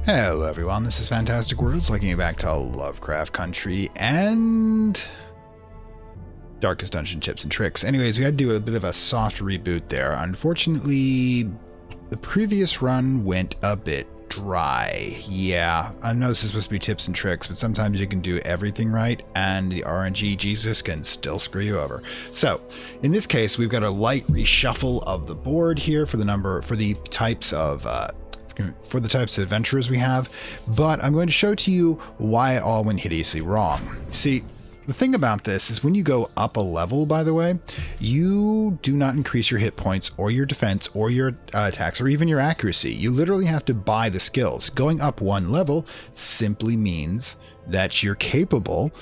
Hello everyone, this is Fantastic Worlds, taking back to Lovecraft Country and Darkest Dungeon Tips and Tricks. Anyways, we had to do a bit of a soft reboot there. Unfortunately, the previous run went a bit dry. Yeah, I know this is supposed to be tips and tricks, but sometimes you can do everything right and the RNG Jesus can still screw you over. So, in this case, we've got a light reshuffle of the board here for the types of adventurers we have, but I'm going to show to you why it all went hideously wrong. See, the thing about this is when you go up a level, by the way, you do not increase your hit points or your defense or your attacks or even your accuracy. You literally have to buy the skills. Going up one level simply means that you're capable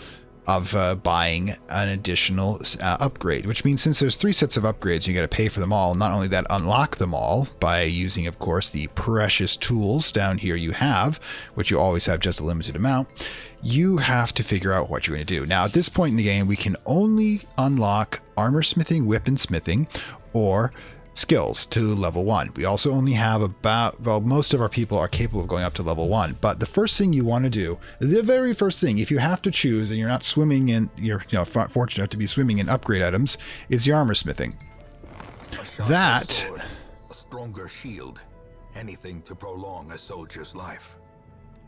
of buying an additional upgrade, which means since there's 3 sets of upgrades, you got to pay for them all. Not only that, unlock them all by using, of course, the precious tools down here you have, which you always have just a limited amount. You have to figure out what you're going to do. Now, at this point in the game, we can only unlock armorsmithing, weaponsmithing, or skills to level 1. We also only have most of our people are capable of going up to level 1. But the first thing you want to do, the very first thing, if you have to choose and you're not swimming in, you're fortunate to be swimming in upgrade items, is the armorsmithing. Sword, a stronger shield, anything to prolong a soldier's life.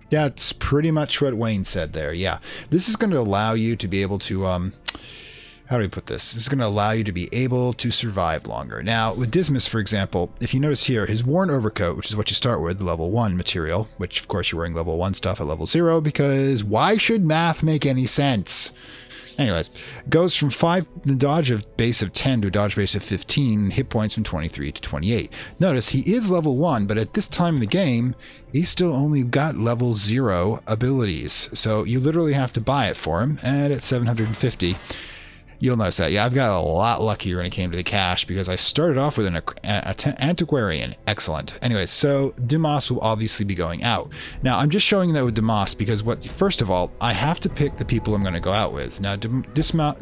That's pretty much what Wayne said there. Yeah, this is going to allow you to be able to how do we put this? This is going to allow you to be able to survive longer. Now, with Dismas, for example, if you notice here, his worn overcoat, which is what you start with, the level 1 material, which of course you're wearing level 1 stuff at level 0, because why should math make any sense? Anyways, goes from 5 dodge of base of 10 to a dodge base of 15, hit points from 23 to 28. Notice he is level 1, but at this time in the game, he's still only got level 0 abilities. So you literally have to buy it for him, and it's 750. You'll notice that. Yeah, I've got a lot luckier when it came to the cash because I started off with an antiquarian. Excellent. Anyway, so Dumas will obviously be going out. Now, I'm just showing that with Dumas because first of all, I have to pick the people I'm going to go out with. Now, Dismas,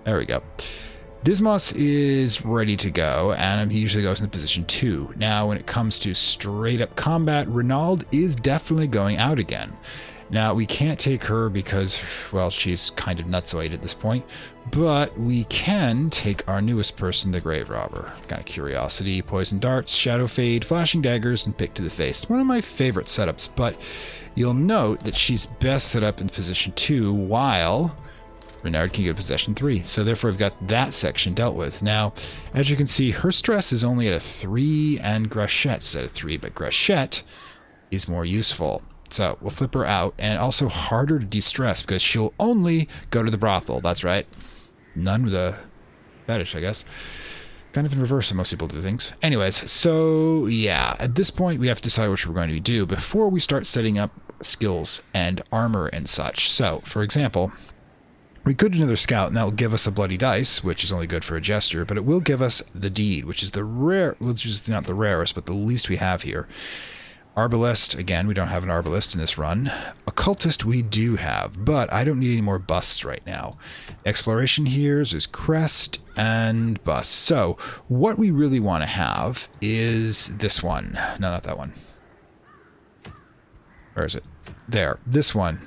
there we go. Dismas is ready to go, and he usually goes in the position 2. Now, when it comes to straight up combat, Renaud is definitely going out again. Now, we can't take her because, well, she's kind of nutsoid at this point, but we can take our newest person, the Grave Robber. Kind of curiosity, poison darts, shadow fade, flashing daggers, and pick to the face. One of my favorite setups, but you'll note that she's best set up in position 2 while Renard can get possession 3. So therefore, we've got that section dealt with. Now, as you can see, her stress is only at a 3 and Grachette's at a 3, but Grachette is more useful. So we'll flip her out, and also harder to de-stress because she'll only go to the brothel. That's right. None with a fetish, I guess. Kind of in reverse of most people do things. Anyways, so yeah, at this point we have to decide what we're going to do before we start setting up skills and armor and such. So, for example, we could do another scout, and that will give us a bloody dice, which is only good for a jester, but it will give us the deed, which is which is not the rarest, but the least we have here. Arbalest, again, we don't have an Arbalest in this run. Occultist we do have, but I don't need any more busts right now. Exploration here is crest and bust. So what we really want to have is this one. No, not that one. Where is it? There, this one.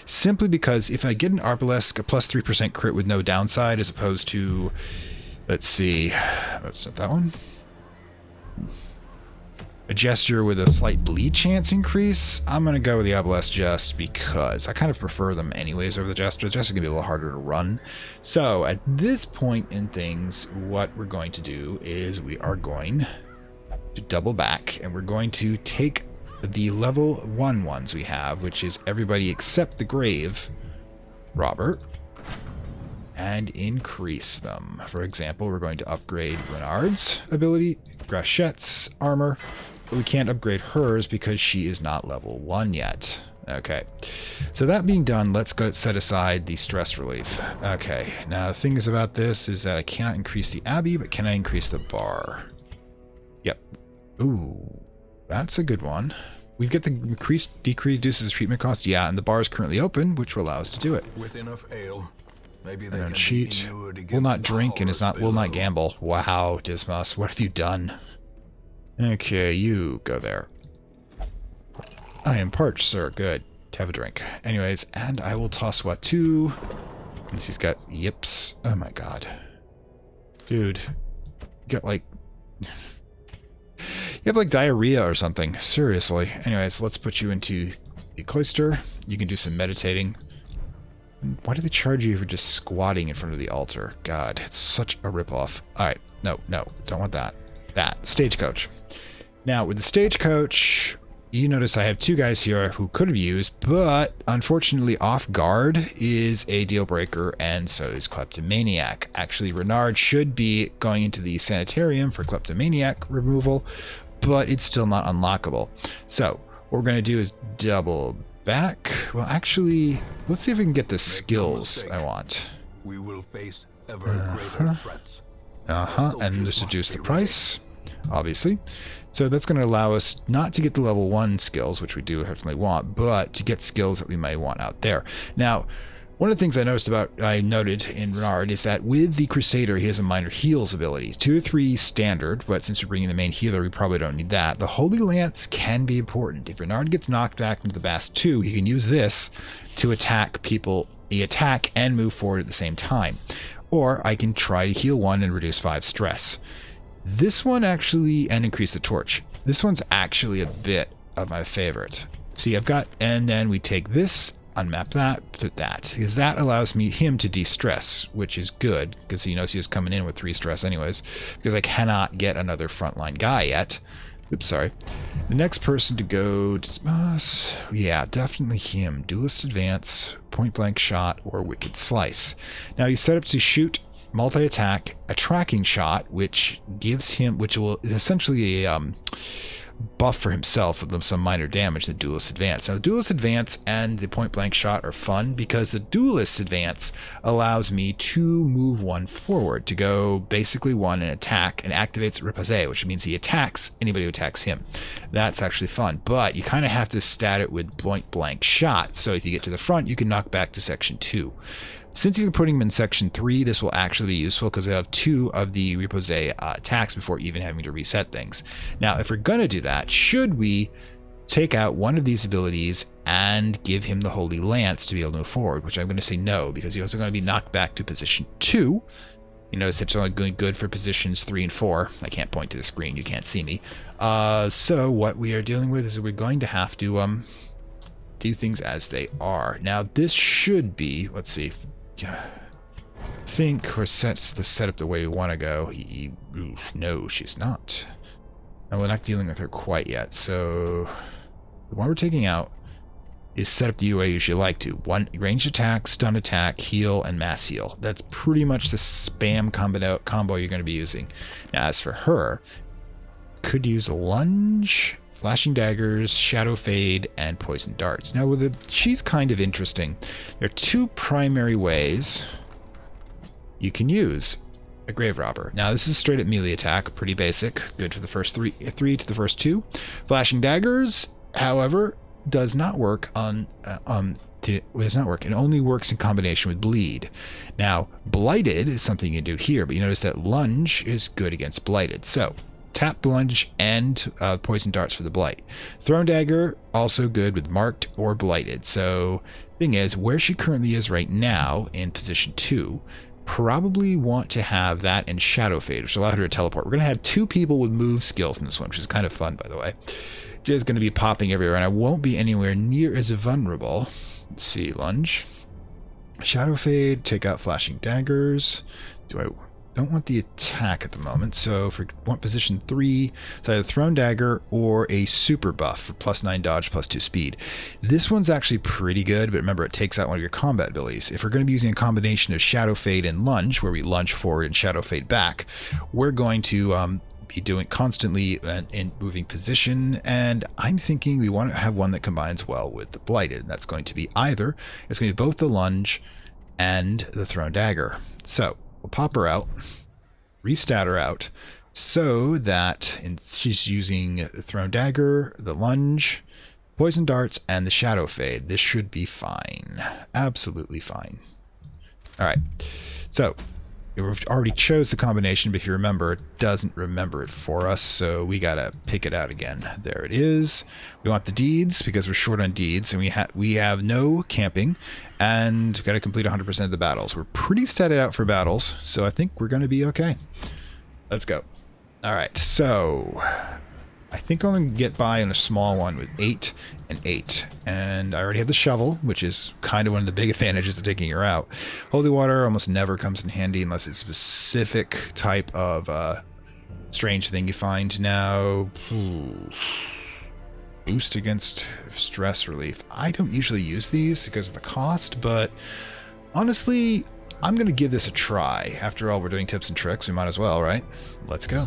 Simply because if I get an Arbalest, a plus 3% crit with no downside, as opposed to, let's see, that's not that one. A gesture with a slight bleed chance increase, I'm going to go with the Obelisk just because I kind of prefer them anyways over the Jester. The Jester can be a little harder to run. So at this point in things, what we're going to do is we are going to double back, and we're going to take the level 1 ones we have, which is everybody except the Grave Robber, and increase them. For example, we're going to upgrade Renard's ability, Grachette's armor, but we can't upgrade hers because she is not level 1 yet. Okay, so that being done, let's go set aside the stress relief. Okay, now the thing is about this is that I cannot increase the Abbey, but can I increase the bar? Yep. Ooh, that's a good one. We get the decreases treatment cost. Yeah, and the bar is currently open, which will allow us to do it. With enough ale, maybe they don't can cheat. Will not drink and will not gamble. Wow, Dismas, what have you done? Okay, you go there. I am parched, sir. Good. Have a drink. Anyways, and I will toss what too. And she's got yips. Oh my god. Dude. You got like... You have like diarrhea or something. Seriously. Anyways, let's put you into the cloister. You can do some meditating. Why do they charge you for just squatting in front of the altar? God, it's such a ripoff. Alright. No, don't want that. Stagecoach. Now, with the stagecoach, you notice I have two guys here who could have used, but unfortunately off guard is a deal breaker, and so is kleptomaniac. Actually, Renard should be going into the sanitarium for kleptomaniac removal, but it's still not unlockable. So, what we're going to do is double back. Well, actually, let's see if we can get the skills I want. We will face ever greater threats. And this reduce the price, obviously. So that's going to allow us not to get the level 1 skills, which we do definitely want, but to get skills that we might want out there. Now, one of the things I noted in Renard is that with the Crusader, he has a minor heals abilities. 2 to 3 standard, but since we're bringing the main healer, we probably don't need that. The Holy Lance can be important. If Renard gets knocked back into the Bast 2, he can use this to attack people. He attack and move forward at the same time. Or I can try to heal 1 and reduce 5 stress. This one actually, and increase the torch. This one's actually a bit of my favorite. See, I've got, and then we take this, unmap that, put that, because that allows him to de-stress, which is good, because he knows he was coming in with 3 stress anyways, because I cannot get another frontline guy yet. Oops, sorry. The next person to go, yeah, definitely him. Duelist Advance, Point Blank Shot, or Wicked Slice. Now he's set up to shoot multi-attack, a tracking shot, which gives him, which will essentially a buff for himself with some minor damage, the Duelist Advance. Now the Duelist Advance and the Point Blank Shot are fun because the Duelist Advance allows me to move 1 forward, to go basically 1 and attack, and activates Riposte, which means he attacks anybody who attacks him. That's actually fun, but you kind of have to stat it with Point Blank Shot, so if you get to the front, you can knock back to section 2. Since you're putting him in section 3, this will actually be useful because I have 2 of the Repose attacks before even having to reset things. Now, if we're going to do that, should we take out one of these abilities and give him the Holy Lance to be able to move forward, which I'm going to say no, because he's also going to be knocked back to position 2. You notice it's only going good for positions 3 and 4. I can't point to the screen, you can't see me. So what we are dealing with is we're going to have to do things as they are. Now, this should be, let's see, I think we're set up the way we want to go. No, she's not. And we're not dealing with her quite yet. So the one we're taking out is set up the way you usually like to. 1 ranged attack, stun attack, heal, and mass heal. That's pretty much the spam combo you're going to be using. Now, as for her, could use a lunge, flashing daggers, shadow fade, and poison darts. Now, she's kind of interesting. There are 2 primary ways you can use a grave robber. Now, this is straight up melee attack, pretty basic, good for the first 3 to the first 2. Flashing daggers, however, does not work does not work. It only works in combination with bleed. Now, blighted is something you can do here, but you notice that lunge is good against blighted. So tap lunge and poison darts for the blight. Thrown dagger, also good with marked or blighted. So thing is, where she currently is right now in position 2, probably want to have that and shadow fade, which allow her to teleport. We're going to have 2 people with move skills in this one, which is kind of fun, by the way. Just going to be popping everywhere, and I won't be anywhere near as vulnerable. Let's see, lunge, shadow fade, take out flashing daggers. Don't want the attack at the moment, so if we want position 3, it's either thrown dagger or a super buff for +9 dodge, +2 speed. This one's actually pretty good, but remember, it takes out one of your combat abilities. If we're going to be using a combination of shadow fade and lunge, where we lunge forward and shadow fade back, we're going to be doing constantly in moving position, and I'm thinking we want to have one that combines well with the blighted, and that's going to be it's going to be both the lunge and the thrown dagger. So we'll pop her out, restat her out, so that she's using the thrown dagger, the lunge, poison darts, and the shadow fade. This should be fine. Absolutely fine. All right. So We've already chose the combination, but if you remember, it doesn't remember it for us, so we gotta pick it out again. There it is. We want the deeds because we're short on deeds, and we have no camping, and gotta complete 100% of the battles. We're pretty statted out for battles, so I think we're gonna be okay. Let's go. All right, so I think I'm gonna get by on a small one with 8 and 8, and I already have the shovel, which is kind of one of the big advantages of taking her out. Holy water almost never comes in handy unless it's a specific type of strange thing you find. Now, boost against stress relief. I don't usually use these because of the cost, but honestly, I'm gonna give this a try. After all, we're doing tips and tricks, we might as well, right? Let's go.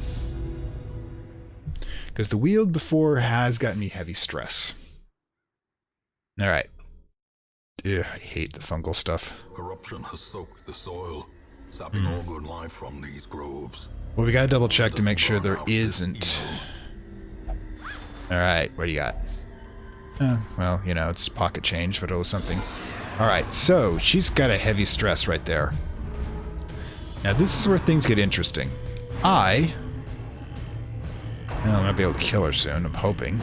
Because the wield before has gotten me heavy stress. Alright. I hate the fungal stuff. Corruption has soaked the soil, sapping all good life from these groves. Well, we gotta double check to make sure there isn't. Alright, what do you got? Well, you know, it's pocket change, but it was something. Alright, so she's got a heavy stress right there. Now this is where things get interesting. I might be able to kill her soon, I'm hoping.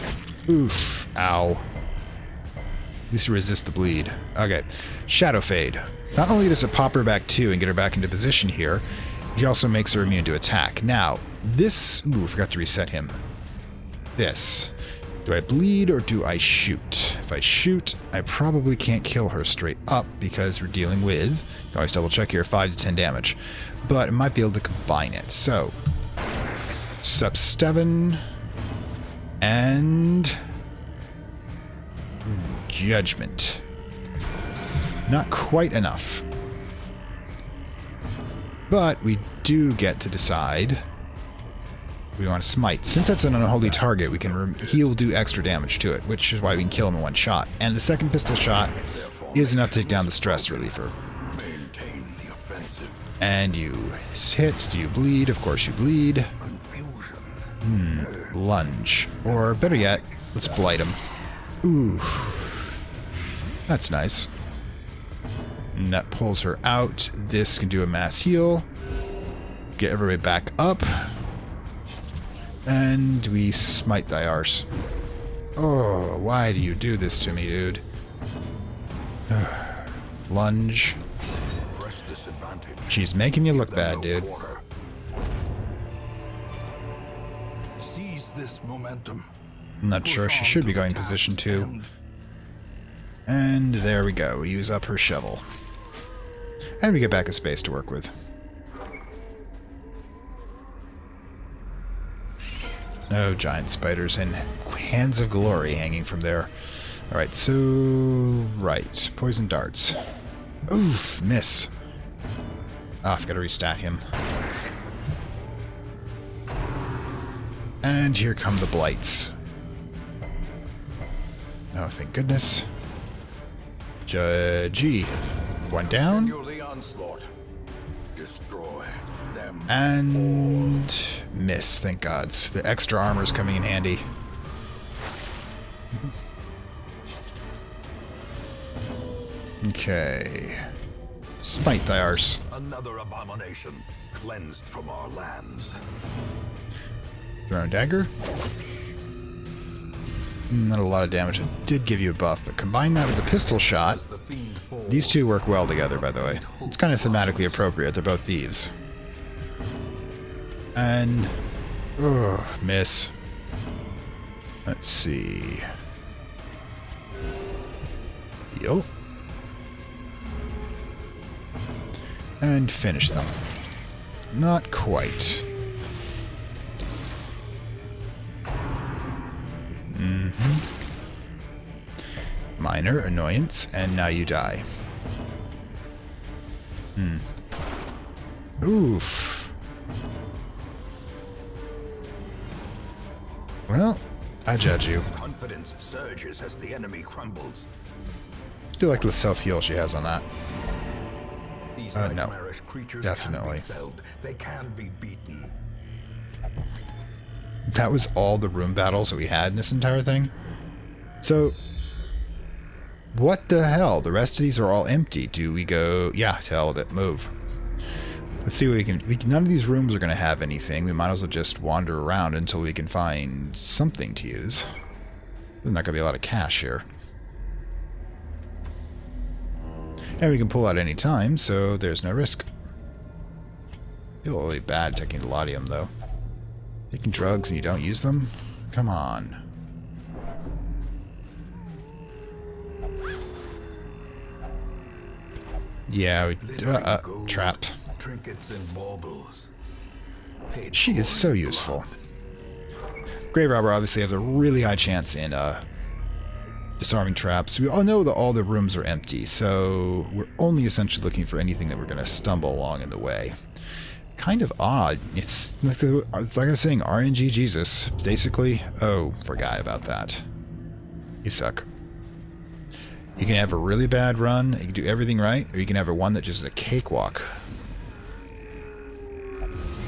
Oof. Ow. At least you resist the bleed. Okay. Shadow Fade. Not only does it pop her back 2 and get her back into position here, he also makes her immune to attack. Now, this... Ooh, I forgot to reset him. This. Do I bleed or do I shoot? If I shoot, I probably can't kill her straight up because we're dealing with... You can always double check here, 5 to 10 damage. But I might be able to combine it. So... Sub 7 and Judgment. Not quite enough. But we do get to decide we want to smite. Since that's an unholy target, we can he'll do extra damage to it, which is why we can kill him in one shot. And the second pistol shot is enough to take down the stress reliever. And you hit. Do you bleed? Of course you bleed. Lunge. Or better yet, let's blight him. Ooh. That's nice. And that pulls her out. This can do a mass heal. Get everybody back up. And we smite thy arse. Oh, why do you do this to me, dude? Lunge. She's making you look bad, dude. This momentum. I'm not sure. She should be going position 2. And there we go. We use up her shovel. And we get back a space to work with. Oh, giant spiders and hands of glory hanging from there. Alright, so... Right. Poison darts. Oof, miss. Ah, I've got to restat him. And here come the blights. Oh, thank goodness. G. One down. And miss, thank gods. The extra armor is coming in handy. Okay. Smite thy arse. Another abomination cleansed from our lands. Thrown dagger. Not a lot of damage. It did give you a buff, but combine that with the pistol shot. These two work well together, by the way. It's kind of thematically appropriate. They're both thieves. And... ugh, miss. Let's see. Heal. And finish them. Not quite. Minor annoyance, and now you die. Oof. Well, I judge you. Confidence surges as the enemy crumbles. Do like the self-heal she has on that. These No, nightmarish creatures definitely. Can be felled. They can be beaten. That was all the room battles that we had in this entire thing. So, what the hell? The rest of these are all empty. Do we go... yeah, to hell with it. Move. Let's see what we can... None of these rooms are going to have anything. We might as well just wander around until we can find something to use. There's not going to be a lot of cash here. And we can pull out any time, so there's no risk. Feel really bad taking the laudium, though. Taking drugs and you don't use them? Come on. Yeah, we... trap. Trinkets and baubles. She is so useful. Grave Robber obviously has a really high chance in disarming traps. We all know that all the rooms are empty, so we're only essentially looking for anything that we're going to stumble along in the way. Kind of odd. It's like I was saying, RNG Jesus, basically. Oh, forgot about that. You suck. You can have a really bad run, you can do everything right, or you can have a one that just is a cakewalk.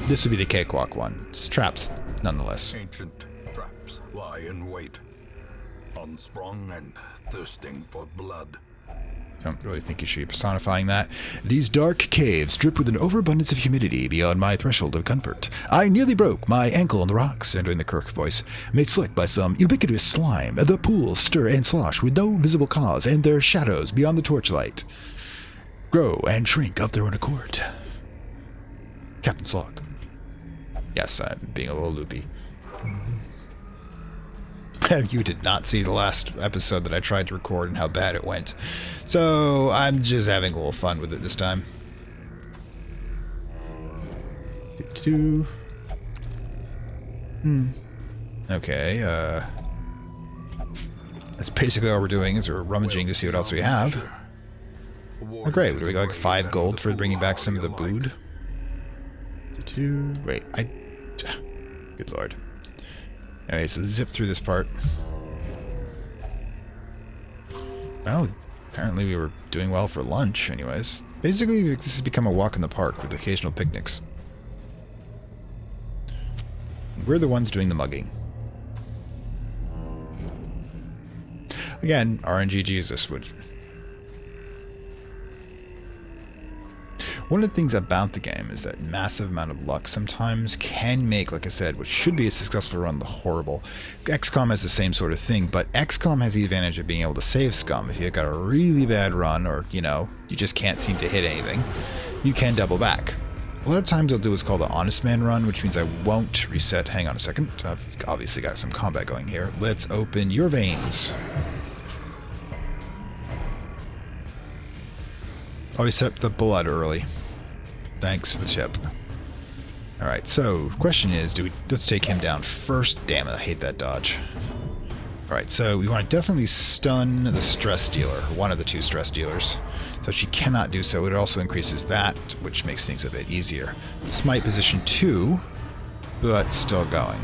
This would be the cakewalk one. It's traps, nonetheless. Ancient traps lie in wait, unsprung and thirsting for blood. Don't really think you should be personifying that. These dark caves drip with an overabundance of humidity beyond my threshold of comfort. I nearly broke my ankle on the rocks, entering the Kirk voice, made slick by some ubiquitous slime. The pools stir and slosh with no visible cause, and their shadows beyond the torchlight grow and shrink of their own accord. Captain Slog. Yes, I'm being a little loopy. You did not see the last episode that I tried to record and how bad it went. So I'm just having a little fun with it this time. Okay, that's basically all we're doing is we're rummaging to see what else we have. Oh great, we got like 5 gold for bringing back some of the bood. Wait, good lord. Anyway, so zip through this part. Well, apparently we were doing well for lunch anyways. Basically, this has become a walk in the park with occasional picnics. We're the ones doing the mugging. Again, RNG Jesus would... One of the things about the game is that massive amount of luck sometimes can make, like I said, what should be a successful run the horrible. XCOM has the same sort of thing, but XCOM has the advantage of being able to save scum. If you've got a really bad run, or, you know, you just can't seem to hit anything, you can double back. A lot of times I'll do what's called an honest man run, which means I won't reset. Hang on a second. I've obviously got some combat going here. Let's open your veins. Always set up the blood early. Thanks for the tip. Alright, so question is, let's take him down first. Damn it, I hate that dodge. Alright, so we want to definitely stun the stress dealer, one of the 2 stress dealers. So she cannot do so. It also increases that, which makes things a bit easier. Smite position 2, but still going.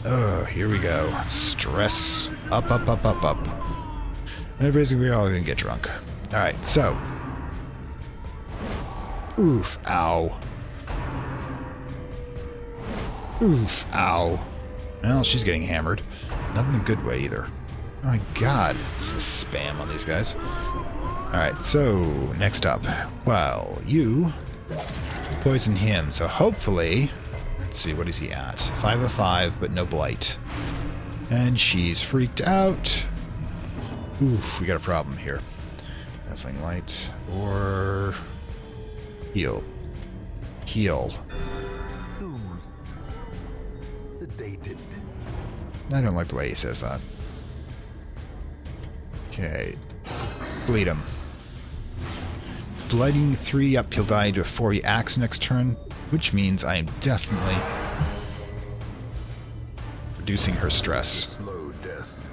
Oh, here we go. Stress. Up, up, up, up, up. Everybody's gonna be all gonna get drunk. Alright, so... Oof, ow. Oof, ow. Well, she's getting hammered. Not in a good way either. Oh my god, this is spam on these guys. Alright, so, next up. Well, you poison him, so hopefully... Let's see, what is he at? 5 of 5, but no blight. And she's freaked out. Oof, we got a problem here. Dazzling light, or... Heal. Heal. Sedated. I don't like the way he says that. Okay. Bleed him. Blighting 3 up, he'll die before he acts next turn, which means I am definitely reducing her stress. Slow death.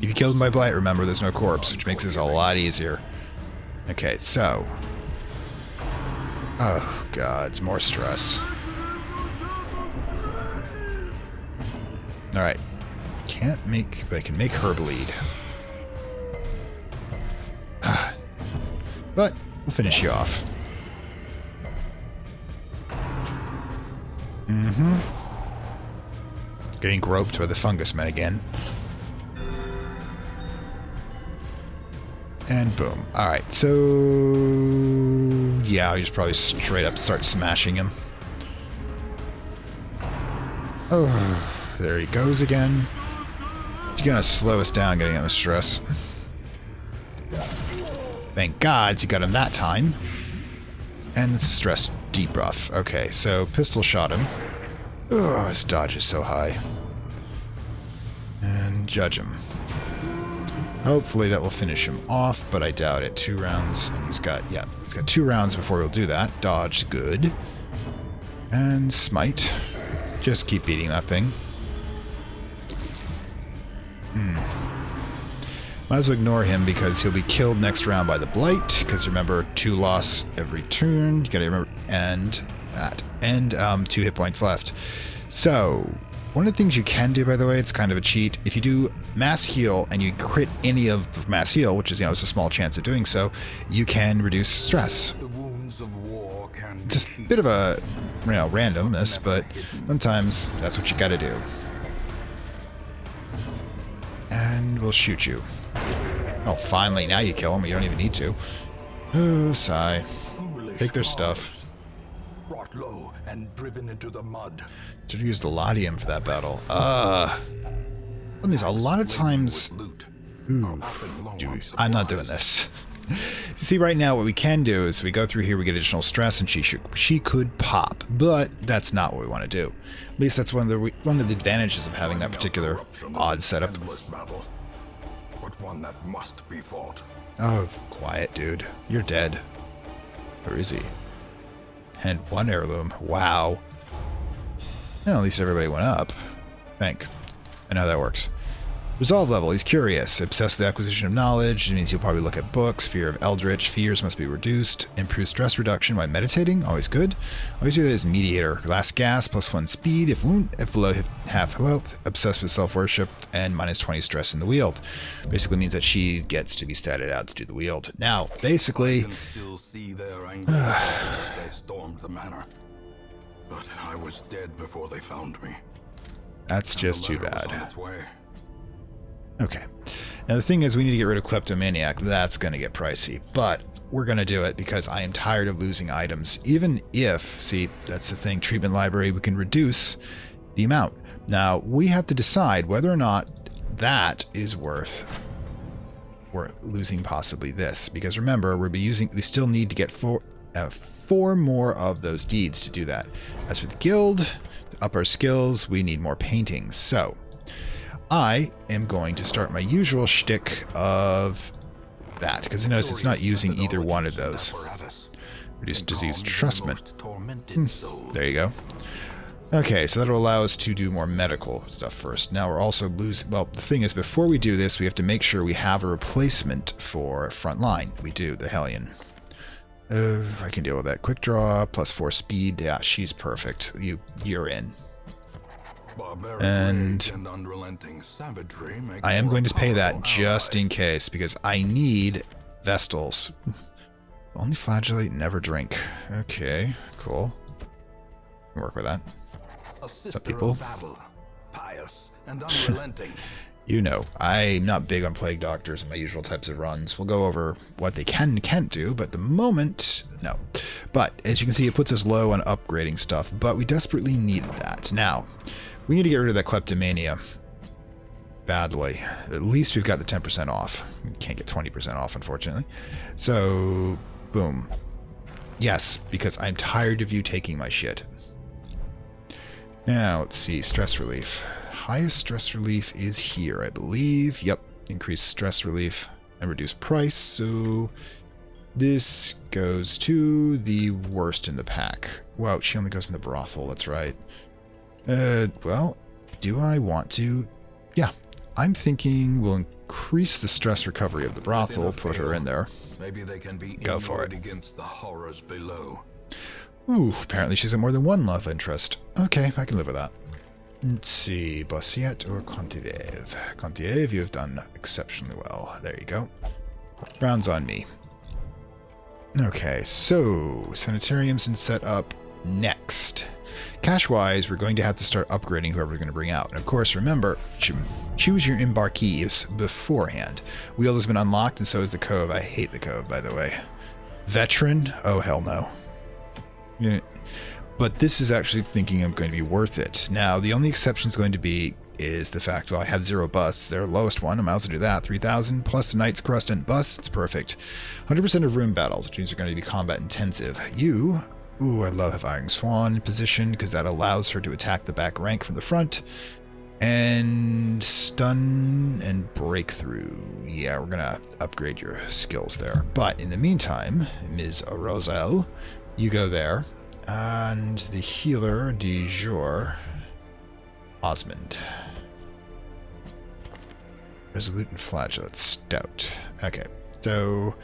If you kill him by blight, remember there's no corpse, which makes this a lot easier. Okay, so... Oh, God, it's more stress. Alright. Can't make... But I can make her bleed. But, we'll finish you off. Getting groped by the fungus men again. And boom. Alright, so... Yeah, we just probably straight up start smashing him. Oh, there he goes again. He's gonna slow us down getting him with stress. Thank God you got him that time. And it's a stress debuff. Okay, so pistol shot him. Ugh, his dodge is so high. And judge him. Hopefully that will finish him off, but I doubt it. 2 rounds, and he's got 2 rounds before he'll do that. Dodge, good. And smite. Just keep beating that thing. Might as well ignore him because he'll be killed next round by the blight. Because remember, 2 loss every turn. You gotta remember, and that. And 2 hit points left. So, one of the things you can do, by the way, it's kind of a cheat. If you do mass heal and you crit any of the mass heal, which is, it's a small chance of doing so, you can reduce stress. The wounds of war can Just a bit of a, randomness, but sometimes that's what you gotta do. And we'll shoot you. Oh, finally, now you kill them. You don't even need to. Oh, sigh. Take their stuff. Brought low and driven into the mud. Should have used the Laudium for that battle. That means a lot of times... Ooh, dude, I'm not doing this. See, right now what we can do is we go through here, we get additional stress, and she could pop, but that's not what we want to do. At least that's one of the advantages of having that particular odd setup. Battle, but one that must be fought. Oh, quiet, dude. You're dead. Where is he? And 1 heirloom. Wow. Well, at least everybody went up. I know how that works. Resolve level, he's curious. Obsessed with the acquisition of knowledge. It means you'll probably look at books. Fear of eldritch. Fears must be reduced. Improve stress reduction by meditating. Always good. Always do that as mediator. Last gas, +1 speed. If below half health. Obsessed with self-worship. And -20 stress in the wield. Basically means that she gets to be statted out to do the wield. Now, basically... I can still see their anger as they stormed the manor. But I was dead before they found me. That's just too The letter was bad. on its way. Okay. Now the thing is, we need to get rid of Kleptomaniac. That's going to get pricey. But we're going to do it because I am tired of losing items. Even if, see, that's the thing, treatment library, we can reduce the amount. Now, we have to decide whether or not that is worth losing possibly this. Because remember, we still need to get 4 more of those deeds to do that. As for the guild, to up our skills, we need more paintings. So... I am going to start my usual shtick of that, because notice it's not using either one of those. Reduce disease trustment. There you go. Okay, so that'll allow us to do more medical stuff first. Now we're also losing... Well, the thing is, before we do this, we have to make sure we have a replacement for front line. We do, the Hellion. I can deal with that. Quick draw, +4 speed. Yeah, she's perfect. You're in. And I am going to pay that just in case, because I need Vestals. Only flagellate, never drink. Okay, cool. Work with that. What's up, people? Pious and unrelenting. I'm not big on plague doctors in my usual types of runs. We'll go over what they can and can't do, but at the moment, no. But as you can see, it puts us low on upgrading stuff, but we desperately needed that. Now, we need to get rid of that kleptomania badly. At least we've got the 10% off. We can't get 20% off, unfortunately. So, boom. Yes, because I'm tired of you taking my shit. Now, let's see. Stress relief. Highest stress relief is here, I believe. Yep. Increase stress relief and reduce price. So, this goes to the worst in the pack. Wow, she only goes in the brothel. That's right. Well, do I want to? Yeah, I'm thinking we'll increase the stress recovery of the brothel, put her in there. Maybe they can be go for it against the horrors below. Ooh, apparently she's got more than one love interest. Okay, I can live with that. Let's see, Bossiet or Contieve. Contieve, you have done exceptionally well. There you go. Rounds on me. Okay, so sanitariums and set up next. Cash-wise, we're going to have to start upgrading whoever we're going to bring out. And of course, remember, choose your embarkees beforehand. Wheel has been unlocked, and so is the Cove. I hate the Cove, by the way. Veteran? Oh, hell no. Yeah. But this is actually thinking I'm going to be worth it. Now, the only exception is going to be is the fact, well, I have 0 busts. Their lowest one, I might as well do that. 3,000 plus the Knight's Crust and busts. It's perfect. 100% of room battles, which means they're going to be combat intensive. You, ooh, I love having Swan in position because that allows her to attack the back rank from the front. And stun and breakthrough. Yeah, we're going to upgrade your skills there. But in the meantime, Ms. Roselle, you go there. And the healer du jour, Osmond. Resolute and Flagellant Stout. Okay, so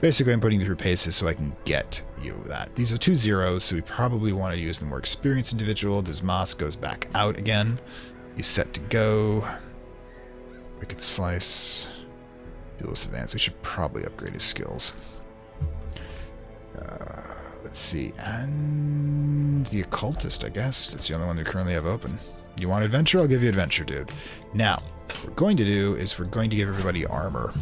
basically I'm putting you through paces so I can get you that. These are 2 zeros, so we probably want to use the more experienced individual. Dismas goes back out again. He's set to go. Wicked Slice. Duelist Advance. We should probably upgrade his skills. Let's see. And the Occultist, I guess. That's the only one we currently have open. You want adventure? I'll give you adventure, dude. Now, what we're going to do is we're going to give everybody armor.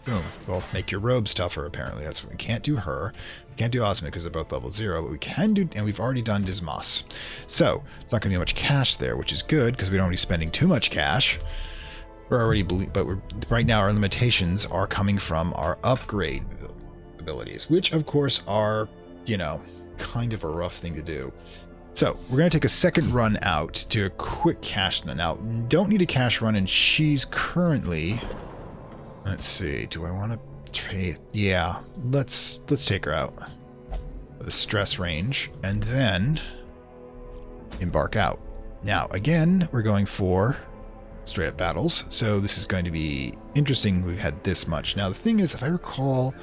Boom. Well, make your robes tougher, apparently. That's what we can't do her. We can't do Osmond because they're both level 0, but we can do, and we've already done Dismas. So, it's not going to be much cash there, which is good because we don't want to be spending too much cash. We're already, right now our limitations are coming from our upgrade abilities, which of course are, you know, kind of a rough thing to do. So we're going to take a second run out to a quick cash run. Now, don't need a cash run, and she's currently, let's see, do I want to trade? Yeah, let's take her out with a stress range and then embark out. Now, again, we're going for straight up battles, so this is going to be interesting. We've had this much. Now, the thing is, if I recall,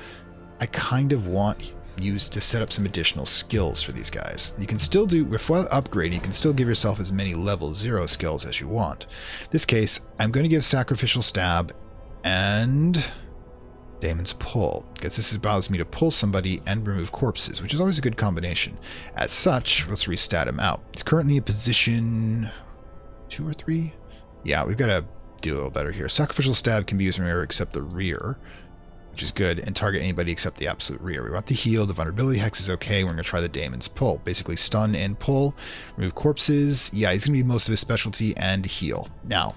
I kind of want you to set up some additional skills for these guys. You can still do, before upgrading, you can still give yourself as many level 0 skills as you want. In this case, I'm going to give Sacrificial Stab and Daemon's Pull, because this allows me to pull somebody and remove corpses, which is always a good combination. As such, let's restat him out. He's currently in position 2 or 3? Yeah, we've got to do a little better here. Sacrificial Stab can be used anywhere except the rear, which is good, and target anybody except the absolute rear. We want the heal. The vulnerability hex is okay. We're going to try the Daemon's Pull. Basically stun and pull, remove corpses. Yeah, he's going to be most of his specialty, and heal. Now,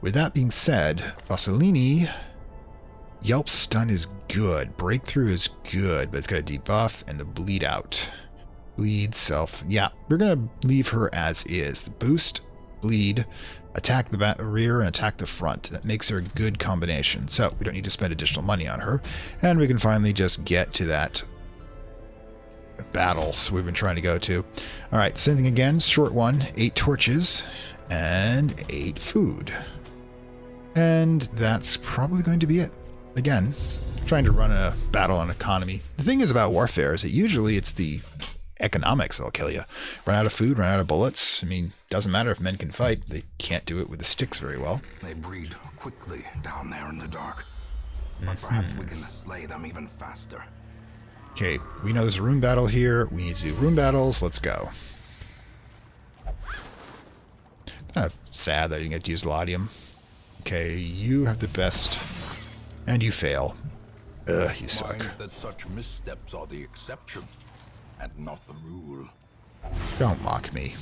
with that being said, Vassalini, Yelp stun is good. Breakthrough is good, but it's got a debuff and the bleed out. Bleed, self. Yeah, we're going to leave her as is. The boost, bleed, attack the rear, and attack the front. That makes her a good combination. So we don't need to spend additional money on her. And we can finally just get to that battle so we've been trying to go to. All right, same thing again. Short one, 8 torches and 8 food. And that's probably going to be it. Again, trying to run a battle on economy. The thing is about warfare is that usually it's the economics that'll kill you. Run out of food, run out of bullets. I mean, doesn't matter if men can fight. They can't do it with the sticks very well. They breed quickly down there in the dark. But perhaps we can slay them even faster. Okay, we know there's a room battle here. We need to do room battles. Let's go. Kind of sad that I didn't get to use Laudium. Okay, you have the best. And you fail. Ugh, you suck. Mind that such missteps are the exception and not the rule. Don't mock me.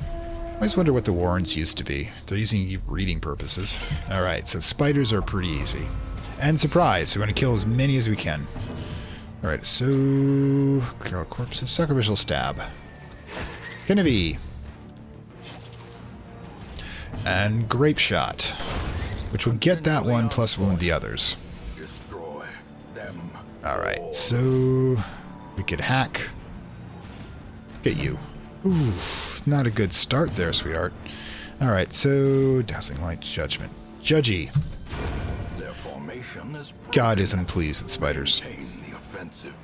I always wonder what the Warrens used to be. They're using reading purposes. Alright, so spiders are pretty easy. And surprise, we're going to kill as many as we can. Alright, so kill corpses, sacrificial stab. Genevieve. And grape shot, which will get that one plus wound the others. Destroy them. Alright, so we could hack. Get you. Oof, not a good start there, sweetheart. Alright, so dazzling light, judgment. Judgy. Their formation is God isn't pleased with spiders. the offensive.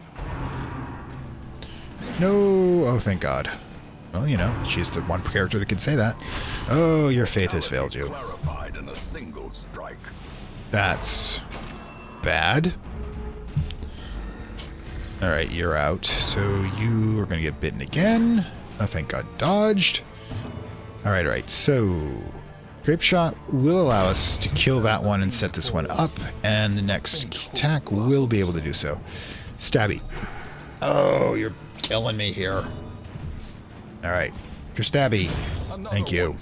No, oh thank God. Well, you know, she's the one character that can say that. Oh, your faith has failed you. Clarified in a single strike. That's bad. Alright, you're out. So you are going to get bitten again. Oh, thank God, dodged. Alright, so Grape Shot will allow us to kill that one and set this one up, and the next attack will be able to do so. Stabby. Oh, you're killing me here. Alright. For Stabby. Thank you.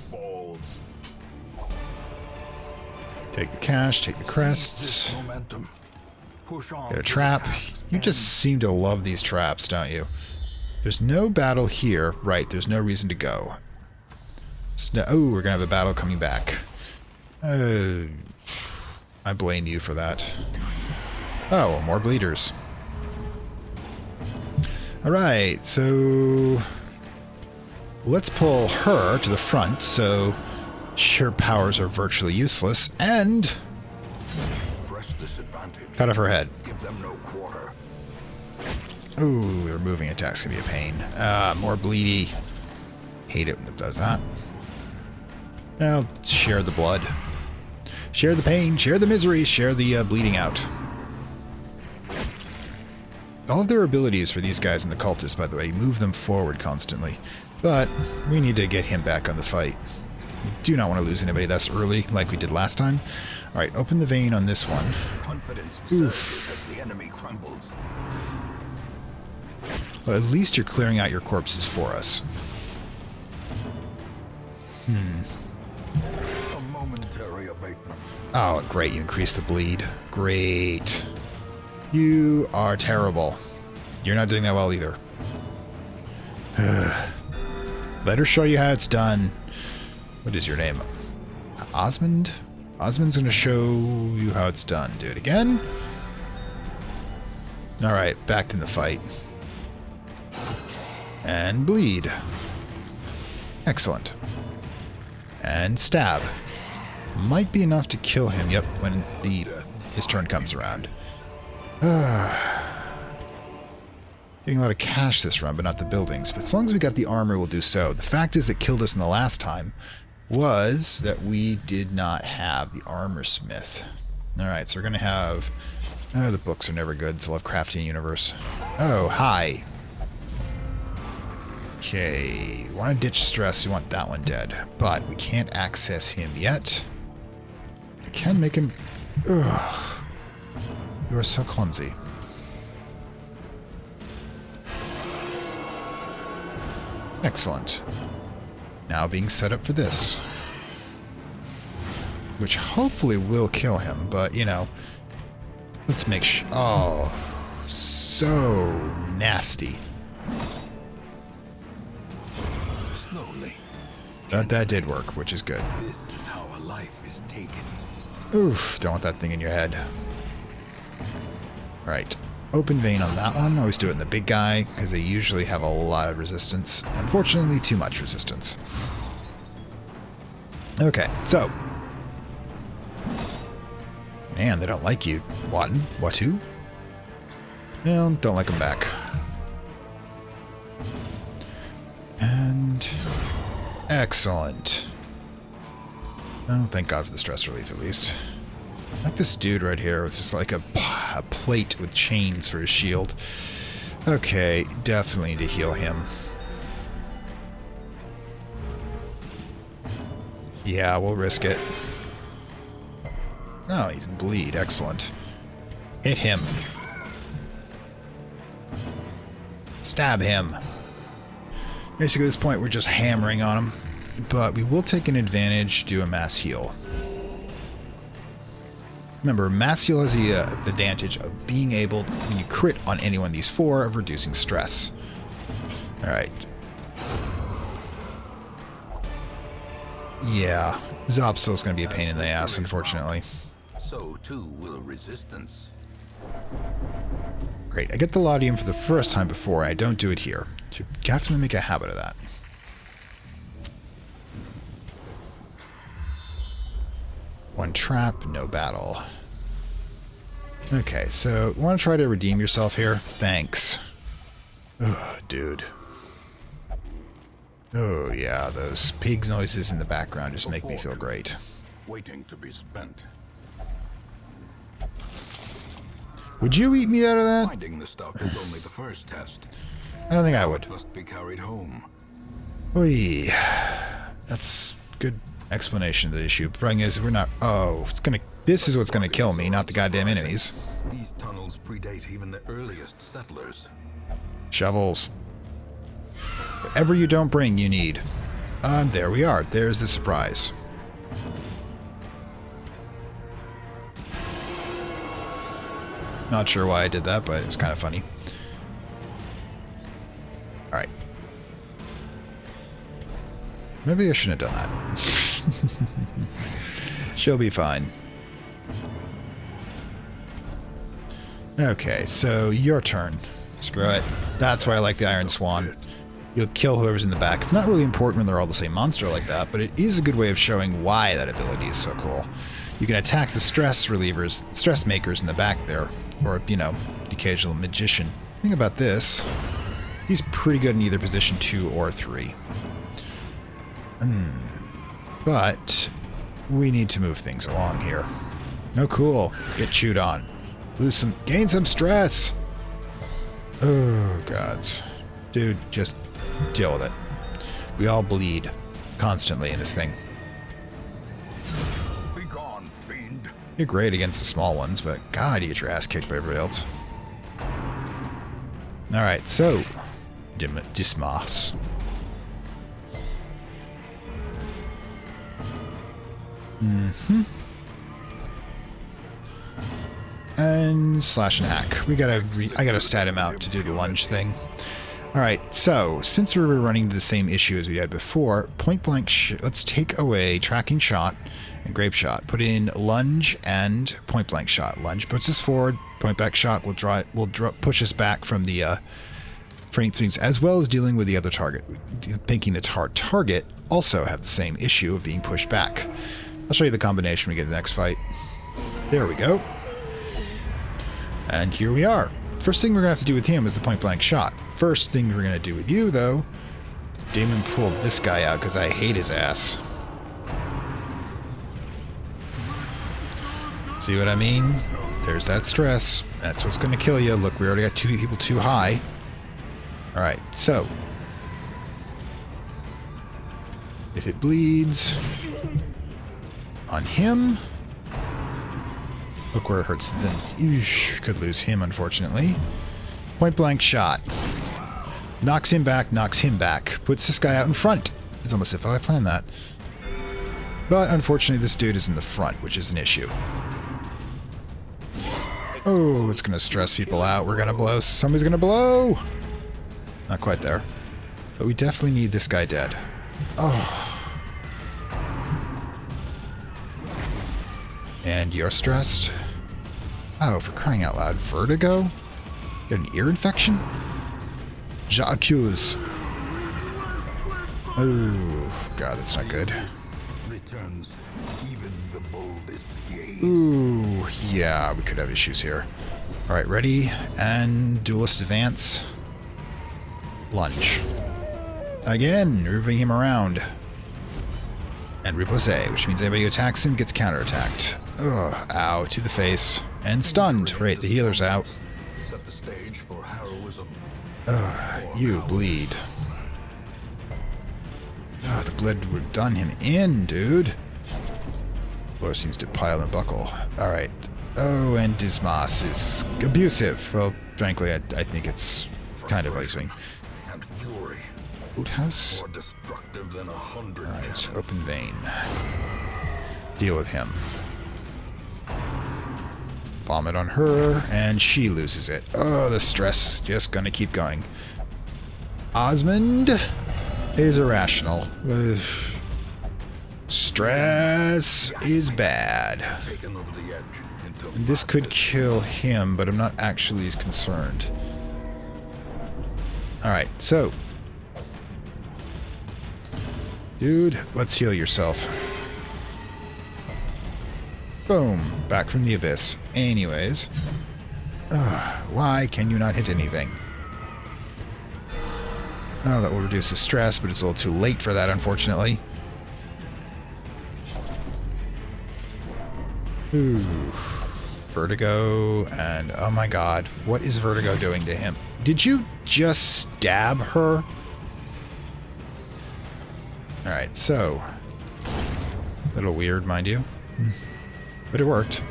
Take the cash, take the crests. Get a trap. You just seem to love these traps, don't you? There's no battle here. Right, there's no reason to go. Oh, we're going to have a battle coming back. I blame you for that. Oh, more bleeders. Alright, so let's pull her to the front so her powers are virtually useless, and cut off her head. Give them no quarter. Ooh, their moving attack's gonna be a pain. More bleedy. Hate it when it does that. Now, share the blood. Share the pain, share the misery, share the bleeding out. All of their abilities for these guys in the Cultist, by the way, move them forward constantly. But we need to get him back on the fight. We do not want to lose anybody that's early like we did last time. Alright, open the vein on this one. Confidence Oof. as the enemy crumbles. Well, at least you're clearing out your corpses for us. A momentary abatement. Oh, great, you increase the bleed. Great. You are terrible. You're not doing that well either. Let her show you how it's done. What is your name? Osmond? Osmond's gonna show you how it's done. Do it again. Alright, back to the fight. And bleed. Excellent. And stab. Might be enough to kill him, yep, when his turn comes around. Getting a lot of cash this run, but not the buildings. But as long as we got the armor, we'll do so. The fact is that killed us in the last time was that we did not have the Armorsmith. Alright, so we're going to have... Oh, the books are never good. It's a Lovecraftian universe. Oh, hi. Okay, you want to ditch stress, you want that one dead. But we can't access him yet. We can make him... Ugh. You are so clumsy. Excellent. Now being set up for this. Which hopefully will kill him, but, you know, let's make sure... Oh, so nasty. Slowly. That did work, which is good. This is how a life is taken. Oof, don't want that thing in your head. Right. Open vein on that one. Always do it in the big guy, because they usually have a lot of resistance. Unfortunately, too much resistance. Okay, so. Man, they don't like you. Watu? Well, don't like them back. And... Excellent. Oh, thank God for the stress relief, at least. Like this dude right here with just like a plate with chains for his shield. Okay, definitely need to heal him. Yeah, we'll risk it. Oh, he didn't bleed. Excellent. Hit him. Stab him. Basically, at this point, we're just hammering on him. But we will take an advantage, do a mass heal. Remember, mass heal has the advantage of being able, when you crit on any one of these four, of reducing stress. Alright. Yeah, Zopsil's going to be a pain in the ass, unfortunately. So too will resistance. Great, I get the laudium for the first time before, and I don't do it here. Should definitely make a habit of that. One trap, no battle. Okay, so you want to try to redeem yourself here? Thanks. Ugh, dude. Oh yeah, those pig noises in the background just make me feel great. Waiting to be spent. Would you eat me out of that? Finding the stuff is only the first test. I don't think I would. It must be carried home. Oy. That's good explanation of the issue. The problem is we're not... Oh, it's gonna... This is what's gonna kill me, not the goddamn enemies. These tunnels predate even the earliest settlers. Shovels. Whatever you don't bring, you need. There we are. There's the surprise. Not sure why I did that, but it was kind of funny. Alright. Maybe I shouldn't have done that. She'll be fine. Okay, so your turn. Screw it. That's why I like the Iron Swan. You'll kill whoever's in the back. It's not really important when they're all the same monster like that, but it is a good way of showing why that ability is so cool. You can attack the stress relievers, stress makers in the back there, or, you know, the occasional magician. The thing about this, he's pretty good in either position 2 or 3. But we need to move things along here. Oh, cool. Get chewed on. Gain some stress. Oh, gods. Dude, just deal with it. We all bleed constantly in this thing. Be gone, fiend. You're great against the small ones, but God, you get your ass kicked by everybody else. Alright, so... Dismas. And slash and hack. I gotta stat him out to do the lunge thing. Alright, so since we were running the same issue as we had before, point blank, let's take away tracking shot and grape shot. Put in lunge and point blank shot. Lunge puts us forward. Point blank shot will push us back from the things, as well as dealing with the other target. Thinking the target also have the same issue of being pushed back. I'll show you the combination when we get to the next fight. There we go. And here we are. First thing we're going to have to do with him is the point-blank shot. First thing we're going to do with you, though, is Damon pulled this guy out because I hate his ass. See what I mean? There's that stress. That's what's going to kill you. Look, we already got 2 people too high. Alright, so... if it bleeds... on him... look where it hurts. Then eesh, could lose him, unfortunately. Point blank shot. Knocks him back, puts this guy out in front. It's almost as if I planned that. But unfortunately, this dude is in the front, which is an issue. Oh, it's gonna stress people out. We're gonna blow. Somebody's gonna blow. Not quite there, but we definitely need this guy dead. Oh. And you're stressed. Oh, for crying out loud. Vertigo? Got an ear infection? J'accuse. Oh, God, that's not good. Returns even the boldest gaze. Ooh, yeah, we could have issues here. Alright, ready? And duelist advance. Lunge. Again, moving him around. And riposte, which means anybody who attacks him gets counterattacked. Ugh, ow, to the face. And stunned. Right, the healer's out. Set the stage for heroism. You bleed. Oh, the blood would have done him in, dude. Blood seems to pile and buckle. Alright. Oh, and Dismas is abusive. Well, frankly, I think it's kind of icing. And fury. Boothouse? More destructive than 100. Alright, open vein. Deal with him. Vomit on her, and she loses it. Oh, the stress is just gonna keep going. Osmond is irrational. Ugh. Stress is bad. Taken over the edge into And this could kill him, but I'm not actually as concerned. Alright, so. Dude, let's heal yourself. Boom. Back from the abyss. Anyways. Why can you not hit anything? Oh, that will reduce the stress, but it's a little too late for that, unfortunately. Ooh. Vertigo, and oh my god, what is Vertigo doing to him? Did you just stab her? Alright, so... A little weird, mind you. But it worked.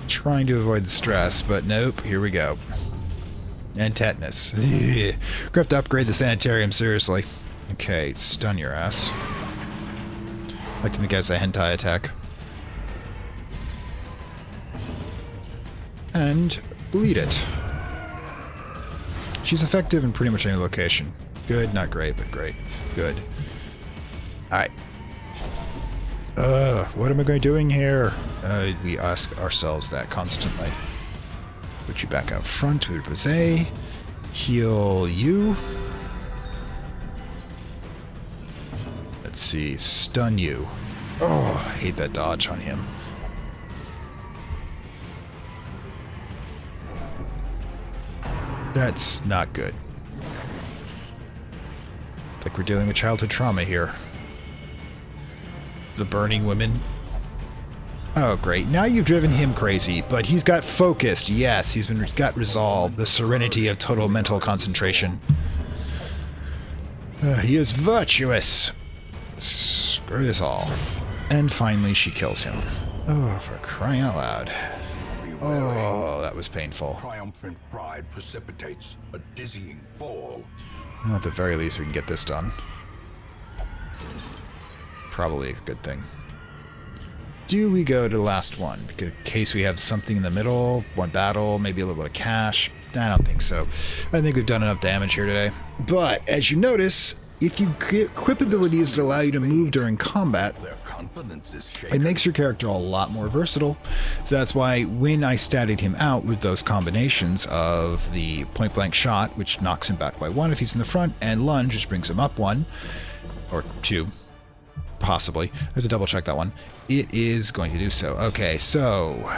Trying to avoid the stress, but nope, here we go. And tetanus. We're gonna have to upgrade the sanitarium, seriously. Okay, stun your ass. I like to think that's a hentai attack. And bleed it. She's effective in pretty much any location. Good, not great, but great. Good. Alright. What am I going doing here? We ask ourselves that constantly. Put you back out front with Rosé. Heal you. Let's see. Stun you. Oh, I hate that dodge on him. That's not good. It's like we're dealing with childhood trauma here. The burning women. Oh, great. Now you've driven him crazy, but he's got focused. Yes, got resolve. The serenity of total mental concentration. He is virtuous. Screw this all. And finally, she kills him. Oh, for crying out loud. Oh, that was painful. Triumphant pride precipitates a dizzying fall. Well, at the very least, we can get this done. Probably a good thing. Do we go to the last one? In case we have something in the middle, one battle, maybe a little bit of cash. I don't think so. I think we've done enough damage here today. But, as you notice, if you equip abilities that allow you to move during combat, it makes your character a lot more versatile. So that's why when I statted him out with those combinations of the point-blank shot, which knocks him back by 1 if he's in the front, and lunge, which brings him up 1, or 2, possibly. I have to double check that one. It is going to do so. Okay, so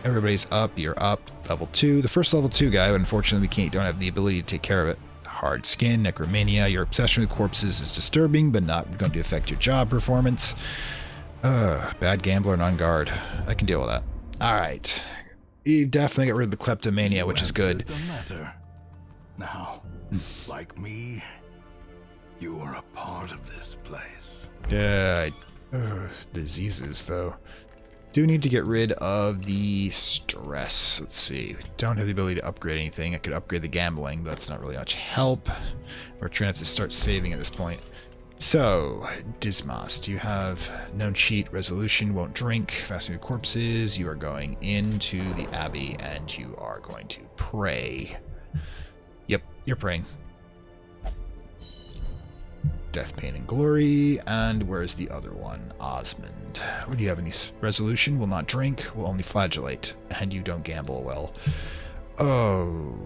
everybody's up. You're up. Level 2. The first level 2 guy, but unfortunately we don't have the ability to take care of it. Hard skin, necromania. Your obsession with corpses is disturbing, but not going to affect your job performance. Bad gambler and on guard. I can deal with that. Alright. You definitely get rid of the kleptomania, which is good. Now, like me, you are a part of this place. Diseases, though. Do need to get rid of the stress. Let's see. Don't have the ability to upgrade anything. I could upgrade the gambling, but that's not really much help. We're trying to have to start saving at this point. So, Dismas, do you have known cheat, resolution, won't drink, fascinating corpses? You are going into the Abbey and you are going to pray. Yep, you're praying. Death, Pain, and Glory. And where's the other one? Osmond. Do you have any resolution? Will not drink, will only flagellate. And you don't gamble well. Oh,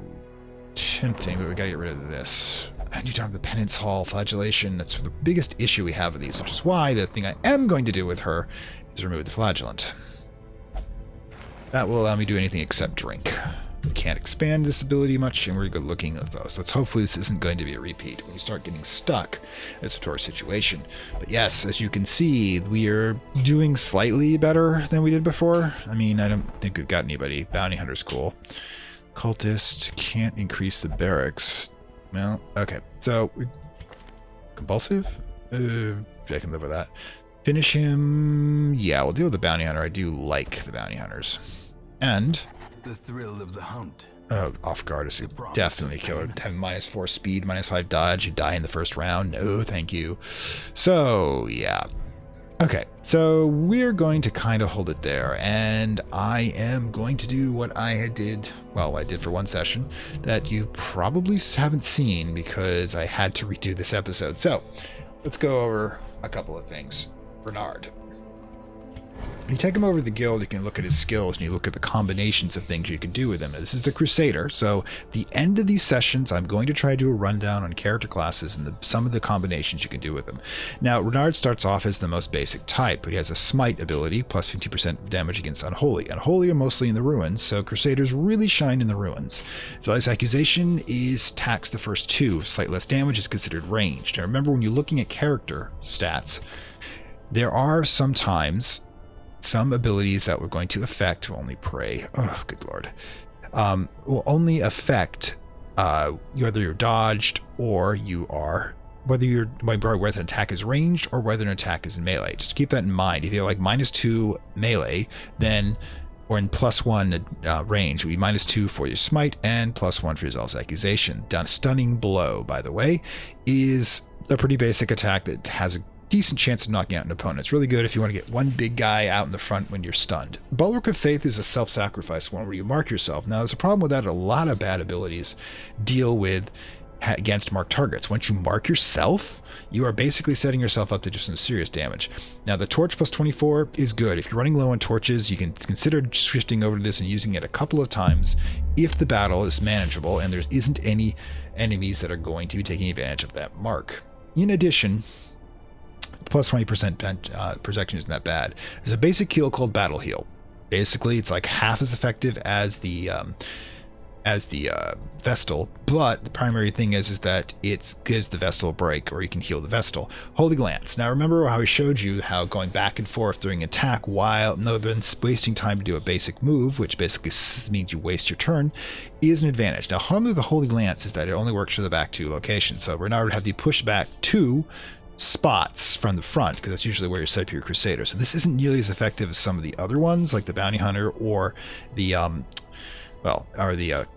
tempting, but we gotta get rid of this. And you don't have the Penance Hall, flagellation. That's the biggest issue we have with these, which is why the thing I am going to do with her is remove the flagellant. That will allow me to do anything except drink. We can't expand this ability much, and we're looking at those. Let's hopefully this isn't going to be a repeat when we start getting stuck. It's a tourist situation. But yes, as you can see, we are doing slightly better than we did before. I mean, I don't think we've got anybody. Bounty Hunter's cool. Cultist can't increase the barracks. Well, okay. So, compulsive? I can live with that. Finish him. Yeah, we'll deal with the Bounty Hunter. I do like the Bounty Hunters. And the thrill of the hunt. Oh, off guard is definitely killer. Have -4 speed, -5 dodge. You die in the first round. No, thank you. So, yeah. Okay, so we're going to kind of hold it there, and I am going to do what I did for one session that you probably haven't seen because I had to redo this episode. So, let's go over a couple of things. Bernard. When you take him over to the guild, you can look at his skills and you look at the combinations of things you can do with him. This is the Crusader, so the end of these sessions, I'm going to try to do a rundown on character classes and some of the combinations you can do with them. Now, Bernard starts off as the most basic type, but he has a Smite ability, plus 50% damage against Unholy. Unholy are mostly in the ruins, so Crusaders really shine in the ruins. Zealous Accusation is tax the first 2. Slight less damage is considered ranged. Now remember, when you're looking at character stats, there are sometimes some abilities that we're going to affect will only pray. Oh, good lord. Will only affect whether you're dodged or whether an attack is ranged or whether an attack is in melee. Just keep that in mind. If you're like -2 melee, then or in +1 range, would be -2 for your smite and +1 for your zealous accusation. Stunning blow, by the way, is a pretty basic attack that has a decent chance of knocking out an opponent. It's really good if you want to get one big guy out in the front when you're stunned. Bulwark of Faith is a self-sacrifice one where you mark yourself. Now, there's a problem with that. A lot of bad abilities deal with against marked targets. Once you mark yourself, you are basically setting yourself up to do some serious damage. Now, the torch +24 is good. If you're running low on torches, you can consider shifting over to this and using it a couple of times if the battle is manageable and there isn't any enemies that are going to be taking advantage of that mark. In addition, +20% protection isn't that bad. There's a basic heal called Battle Heal. Basically, it's like half as effective as the Vestal, but the primary thing is that it gives the Vestal a break, or you can heal the Vestal. Holy Glance. Now, remember how I showed you how going back and forth during attack while rather than wasting time to do a basic move, which basically means you waste your turn, is an advantage. Now, harm with the Holy Glance is that it only works for the back 2 locations. So Renard would have to push back 2 spots from the front, because that's usually where you set up your Crusader. So this isn't nearly as effective as some of the other ones, like the Bounty Hunter or the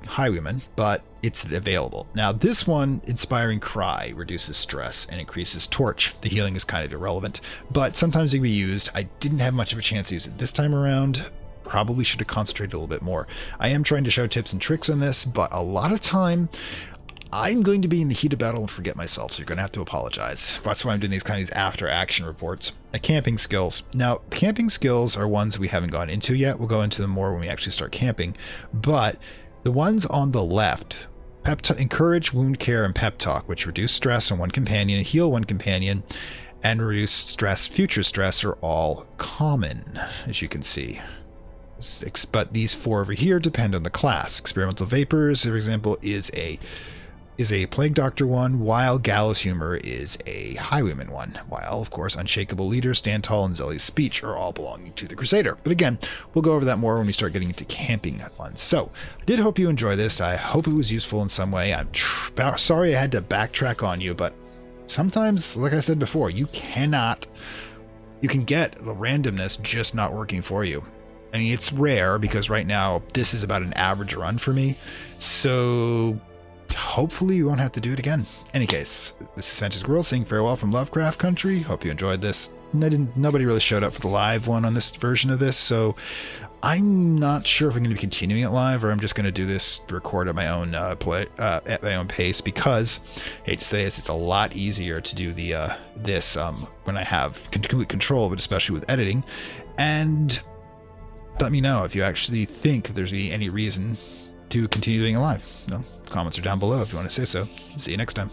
Highwayman, but it's available. Now, this one, Inspiring Cry, reduces stress and increases torch. The healing is kind of irrelevant, but sometimes it can be used. I didn't have much of a chance to use it this time around. Probably should have concentrated a little bit more. I am trying to show tips and tricks on this, but a lot of time I'm going to be in the heat of battle and forget myself, so you're going to have to apologize. That's why I'm doing these after action reports. Camping skills. Now, camping skills are ones we haven't gone into yet. We'll go into them more when we actually start camping. But the ones on the left, encourage wound care and pep talk, which reduce stress on one companion and heal one companion, and reduce future stress are all common, as you can see. But these 4 over here depend on the class. Experimental Vapors, for example, is a Plague Doctor one, while Gallows Humor is a Highwayman one, while, of course, Unshakable Leader, Stand Tall, and Zelly's Speech are all belonging to the Crusader. But again, we'll go over that more when we start getting into camping ones. So, I did hope you enjoy this. I hope it was useful in some way. I'm sorry I had to backtrack on you, but sometimes, like I said before, you can get the randomness just not working for you. I mean, it's rare because right now this is about an average run for me. So hopefully you won't have to do it again. Any case, this is Fantasy Squirrel saying farewell from Lovecraft Country. Hope you enjoyed this. Nobody really showed up for the live one on this version of this, so I'm not sure if I'm going to be continuing it live or I'm just going to do this record at my own at my own pace, because I hate to say this, it's a lot easier to do this when I have complete control of it, especially with editing. And let me know if you actually think there's any reason to continue doing it live. No, comments are down below if you want to say so. See you next time.